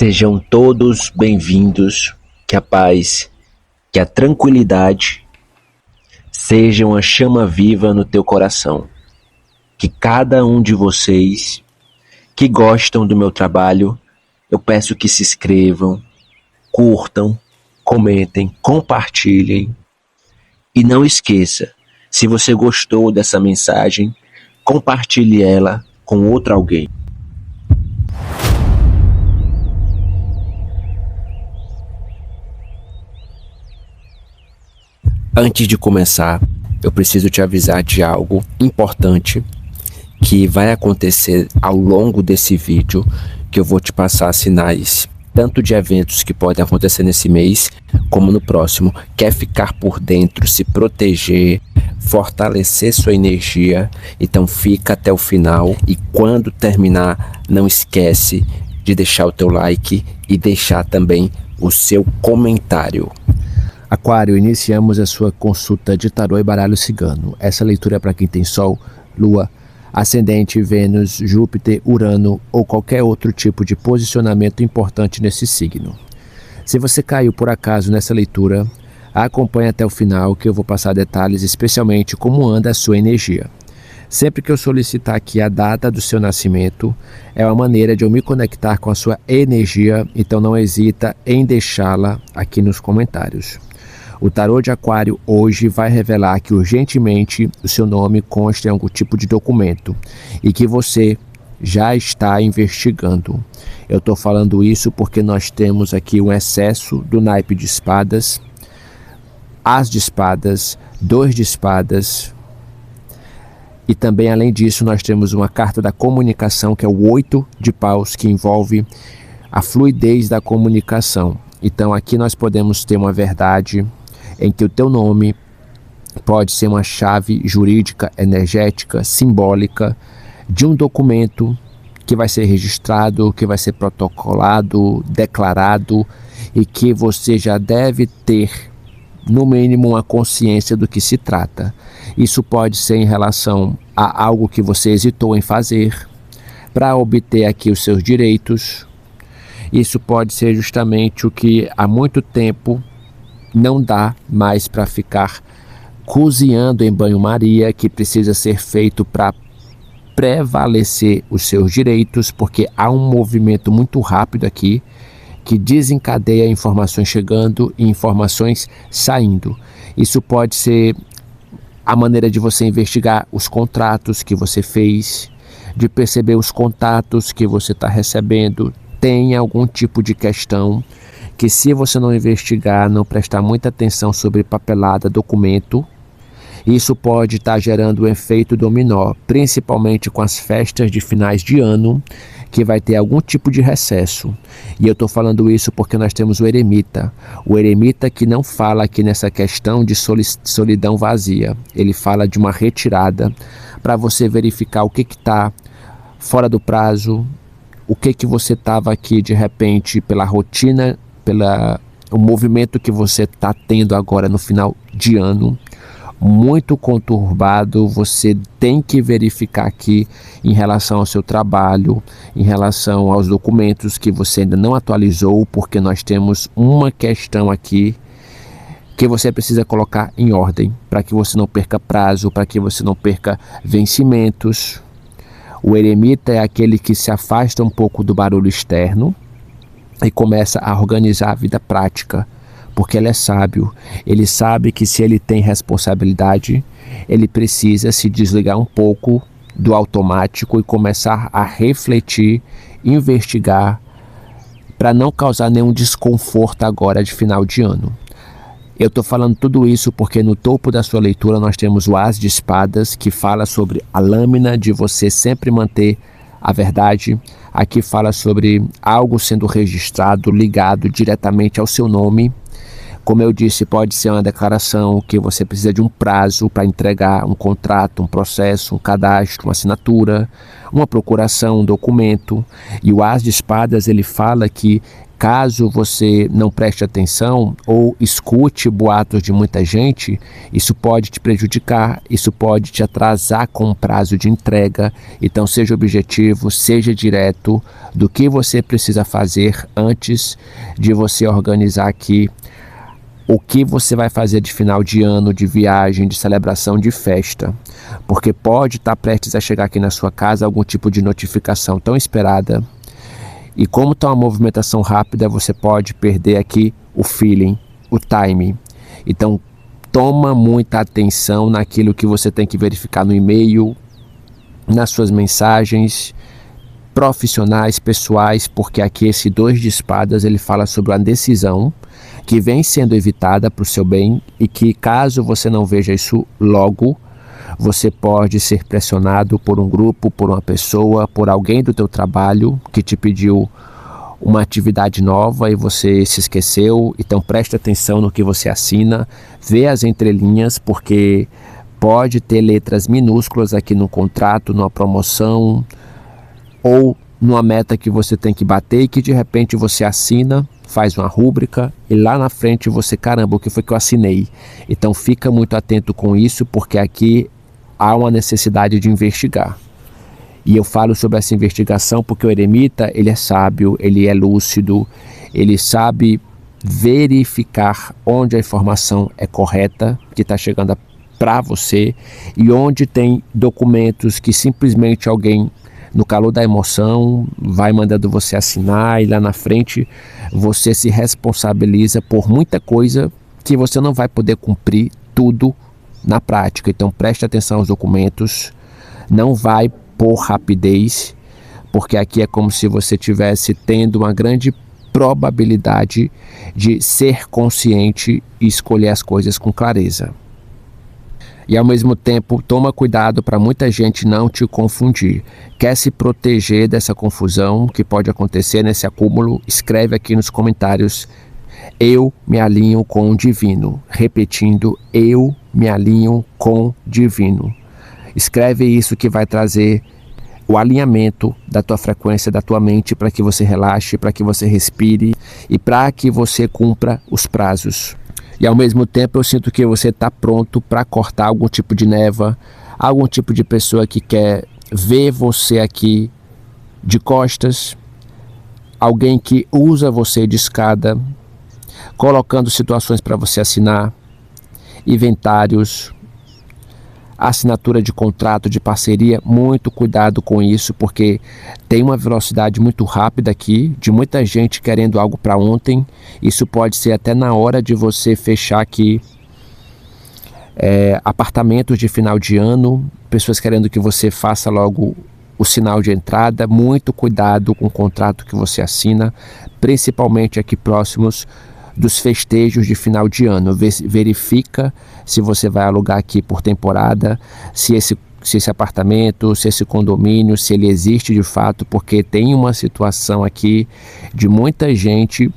Sejam todos bem-vindos, que a paz, que a tranquilidade sejam a chama viva no teu coração. Que cada um de vocês que gostam do meu trabalho, eu peço que se inscrevam, curtam, comentem, compartilhem e não esqueça, se você gostou dessa mensagem, compartilhe ela com outro alguém. Antes de começar, eu preciso te avisar de algo importante que vai acontecer ao longo desse vídeo, que eu vou te passar sinais, tanto de eventos que podem acontecer nesse mês, como no próximo. Quer ficar por dentro, se proteger, fortalecer sua energia, então fica até o final e quando terminar, não esquece de deixar o teu like e deixar também o seu comentário. Aquário, iniciamos a sua consulta de tarô e baralho cigano. Essa leitura é para quem tem Sol, Lua, Ascendente, Vênus, Júpiter, Urano ou qualquer outro tipo de posicionamento importante nesse signo. Se você caiu por acaso nessa leitura, acompanhe até o final que eu vou passar detalhes, especialmente como anda a sua energia. Sempre que eu solicitar aqui a data do seu nascimento, é uma maneira de eu me conectar com a sua energia, então não hesita em deixá-la aqui nos comentários. O tarô de Aquário hoje vai revelar que urgentemente o seu nome consta em algum tipo de documento e que você já está investigando. Eu estou falando isso porque nós temos aqui um excesso do naipe de espadas, as de espadas, 2 de espadas e também além disso nós temos uma carta da comunicação que é o 8 de paus, que envolve a fluidez da comunicação. Então aqui nós podemos ter uma verdade em que o teu nome pode ser uma chave jurídica, energética, simbólica de um documento que vai ser registrado, que vai ser protocolado, declarado e que você já deve ter, no mínimo, uma consciência do que se trata. Isso pode ser em relação a algo que você hesitou em fazer para obter aqui os seus direitos. Isso pode ser justamente o que há muito tempo não dá mais para ficar cozinhando em banho-maria, que precisa ser feito para prevalecer os seus direitos, porque há um movimento muito rápido aqui que desencadeia informações chegando e informações saindo. Isso pode ser a maneira de você investigar os contratos que você fez, de perceber os contatos que você está recebendo. Tem algum tipo de questão que, se você não investigar, não prestar muita atenção sobre papelada, documento, isso pode estar gerando um efeito dominó, principalmente com as festas de finais de ano, que vai ter algum tipo de recesso. E eu estou falando isso porque nós temos o eremita que não fala aqui nessa questão de solidão vazia, ele fala de uma retirada para você verificar o que está fora do prazo, o que você estava aqui de repente pela rotina, o movimento que você está tendo agora no final de ano, muito conturbado. Você tem que verificar aqui em relação ao seu trabalho, em relação aos documentos que você ainda não atualizou, porque nós temos uma questão aqui que você precisa colocar em ordem, para que você não perca prazo, para que você não perca vencimentos. O eremita é aquele que se afasta um pouco do barulho externo e começa a organizar a vida prática, porque ele é sábio. Ele sabe que se ele tem responsabilidade, ele precisa se desligar um pouco do automático e começar a refletir, investigar, para não causar nenhum desconforto agora de final de ano. Eu estou falando tudo isso porque no topo da sua leitura nós temos o As de Espadas, que fala sobre a lâmina de você sempre manter a verdade. Aqui fala sobre algo sendo registrado, ligado diretamente ao seu nome. Como eu disse, pode ser uma declaração que você precisa de um prazo para entregar um contrato, um processo, um cadastro, uma assinatura, uma procuração, um documento. E o As de Espadas, ele fala que Caso você não preste atenção ou escute boatos de muita gente, isso pode te prejudicar, isso pode te atrasar com o prazo de entrega. Então seja objetivo, seja direto do que você precisa fazer antes de você organizar aqui o que você vai fazer de final de ano, de viagem, de celebração, de festa. Porque pode estar prestes a chegar aqui na sua casa algum tipo de notificação tão esperada. E como está uma movimentação rápida, você pode perder aqui o feeling, o timing. Então, toma muita atenção naquilo que você tem que verificar no e-mail, nas suas mensagens profissionais, pessoais, porque aqui esse 2 de espadas, ele fala sobre uma decisão que vem sendo evitada para o seu bem e que, caso você não veja isso logo, você pode ser pressionado por um grupo, por uma pessoa, por alguém do teu trabalho que te pediu uma atividade nova e você se esqueceu. Então preste atenção no que você assina, vê as entrelinhas, porque pode ter letras minúsculas aqui no contrato, numa promoção ou numa meta que você tem que bater e que de repente você assina, faz uma rúbrica e lá na frente você, caramba, o que foi que eu assinei? Então fica muito atento com isso, porque aqui há uma necessidade de investigar. E eu falo sobre essa investigação porque o eremita, ele é sábio, ele é lúcido, ele sabe verificar onde a informação é correta, que está chegando para você, e onde tem documentos que simplesmente alguém, no calor da emoção, vai mandando você assinar e lá na frente você se responsabiliza por muita coisa que você não vai poder cumprir tudo na prática. Então preste atenção aos documentos, não vai por rapidez, porque aqui é como se você estivesse tendo uma grande probabilidade de ser consciente e escolher as coisas com clareza. E ao mesmo tempo, toma cuidado para muita gente não te confundir. Quer se proteger dessa confusão que pode acontecer nesse acúmulo? Escreve aqui nos comentários: eu me alinho com o divino. Repetindo: eu me alinho com o divino. Escreve isso que vai trazer o alinhamento da tua frequência, da tua mente, para que você relaxe, para que você respire e para que você cumpra os prazos. E ao mesmo tempo eu sinto que você está pronto para cortar algum tipo de névoa, algum tipo de pessoa que quer ver você aqui de costas, alguém que usa você de escada, colocando situações para você assinar, inventários, assinatura de contrato, de parceria. Muito cuidado com isso, porque tem uma velocidade muito rápida aqui, de muita gente querendo algo para ontem. Isso pode ser até na hora de você fechar aqui apartamentos de final de ano, pessoas querendo que você faça logo o sinal de entrada. Muito cuidado com o contrato que você assina, principalmente aqui próximos dos festejos de final de ano. Verifica se você vai alugar aqui por temporada, se esse apartamento, se esse condomínio, se ele existe de fato, porque tem uma situação aqui de muita gente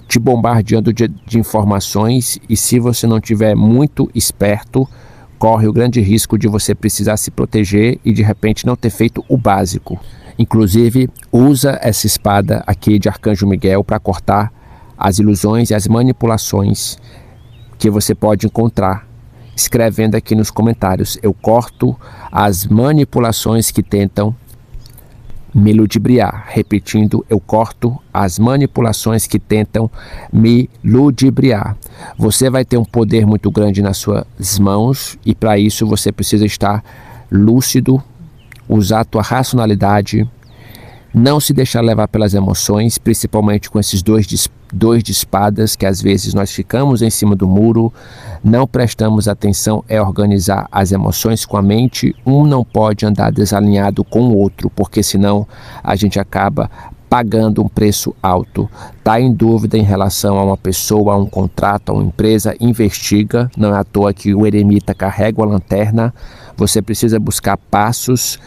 te bombardeando de informações, e se você não tiver muito esperto, corre o grande risco de você precisar se proteger e de repente não ter feito o básico. Inclusive, usa essa espada aqui de Arcanjo Miguel para cortar as ilusões e as manipulações que você pode encontrar. Escrevendo aqui nos comentários: eu corto as manipulações que tentam me ludibriar. Repetindo: eu corto as manipulações que tentam me ludibriar. Você vai ter um poder muito grande nas suas mãos, e para isso você precisa estar lúcido, usar a tua racionalidade, não se deixar levar pelas emoções, principalmente com esses dois de espadas, que às vezes nós ficamos em cima do muro, não prestamos atenção, organizar as emoções com a mente. Um não pode andar desalinhado com o outro, porque senão a gente acaba pagando um preço alto. Está em dúvida em relação a uma pessoa, a um contrato, a uma empresa? Investiga. Não é à toa que o eremita carrega a lanterna. Você precisa buscar passos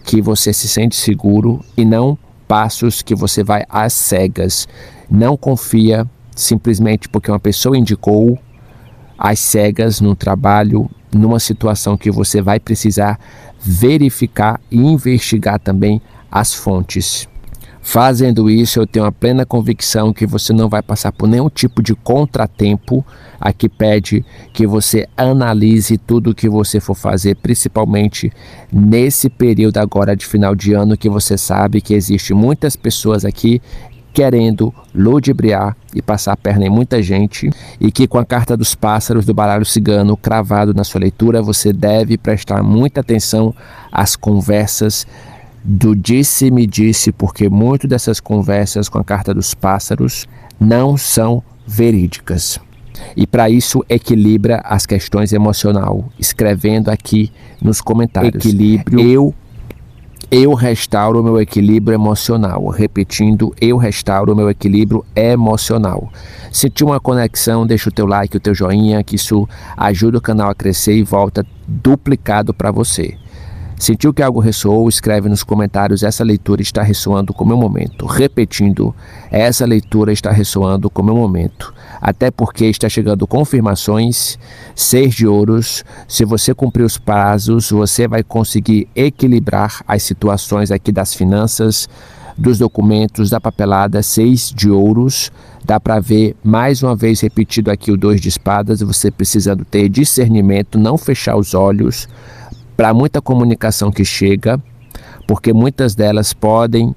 que você se sente seguro e não passos que você vai às cegas. Não confia simplesmente porque uma pessoa indicou, às cegas, num trabalho, numa situação que você vai precisar verificar e investigar também as fontes. Fazendo isso, eu tenho a plena convicção que você não vai passar por nenhum tipo de contratempo. Aqui pede que você analise tudo o que você for fazer, principalmente nesse período agora de final de ano, que você sabe que existe muitas pessoas aqui querendo ludibriar e passar a perna em muita gente, e que com a carta dos pássaros do baralho cigano cravado na sua leitura, você deve prestar muita atenção às conversas do disse-me disse, porque muito dessas conversas com a carta dos pássaros não são verídicas. E para isso, equilibra as questões emocionais, escrevendo aqui nos comentários. Equilíbrio. Eu restauro o meu equilíbrio emocional. Repetindo, eu restauro o meu equilíbrio emocional. Sentiu uma conexão, deixa o teu like, o teu joinha, que isso ajuda o canal a crescer e volta duplicado para você. Sentiu que algo ressoou? Escreve nos comentários: essa leitura está ressoando com o meu momento. Repetindo, essa leitura está ressoando com o meu momento. Até porque está chegando confirmações, 6 de ouros. Se você cumprir os prazos, você vai conseguir equilibrar as situações aqui das finanças, dos documentos, da papelada. 6 de ouros. Dá para ver mais uma vez repetido aqui o 2 de espadas. Você precisando ter discernimento, não fechar os olhos para muita comunicação que chega, porque muitas delas podem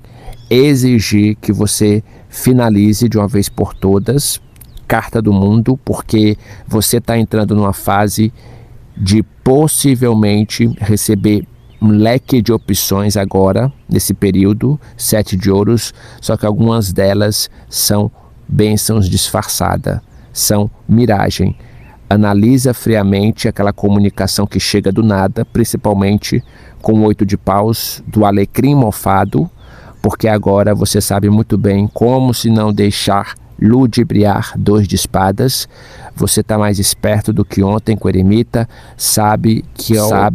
exigir que você finalize de uma vez por todas. Carta do mundo, porque você está entrando numa fase de possivelmente receber um leque de opções agora, nesse período. 7 de ouros, só que algumas delas são bênçãos disfarçadas, são miragem. Analisa friamente aquela comunicação que chega do nada, principalmente com o 8 de paus do alecrim mofado, porque agora você sabe muito bem como se não deixar ludibriar. 2 de espadas. Você está mais esperto do que ontem com o eremita, sabe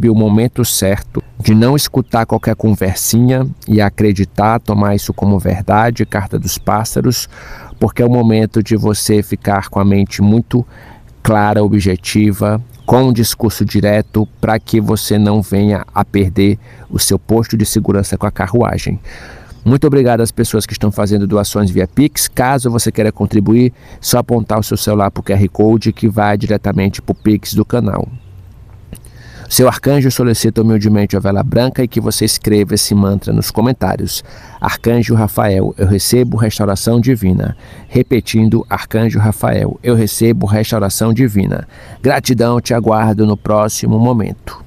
o momento certo de não escutar qualquer conversinha e acreditar, tomar isso como verdade. Carta dos pássaros, porque é o momento de você ficar com a mente muito clara, objetiva, com um discurso direto, para que você não venha a perder o seu posto de segurança com a carruagem. Muito obrigado às pessoas que estão fazendo doações via Pix. Caso você queira contribuir, só apontar o seu celular para o QR Code que vai diretamente para o Pix do canal. Seu arcanjo solicita humildemente a vela branca e que você escreva esse mantra nos comentários. Arcanjo Rafael, eu recebo restauração divina. Repetindo, Arcanjo Rafael, eu recebo restauração divina. Gratidão, te aguardo no próximo momento.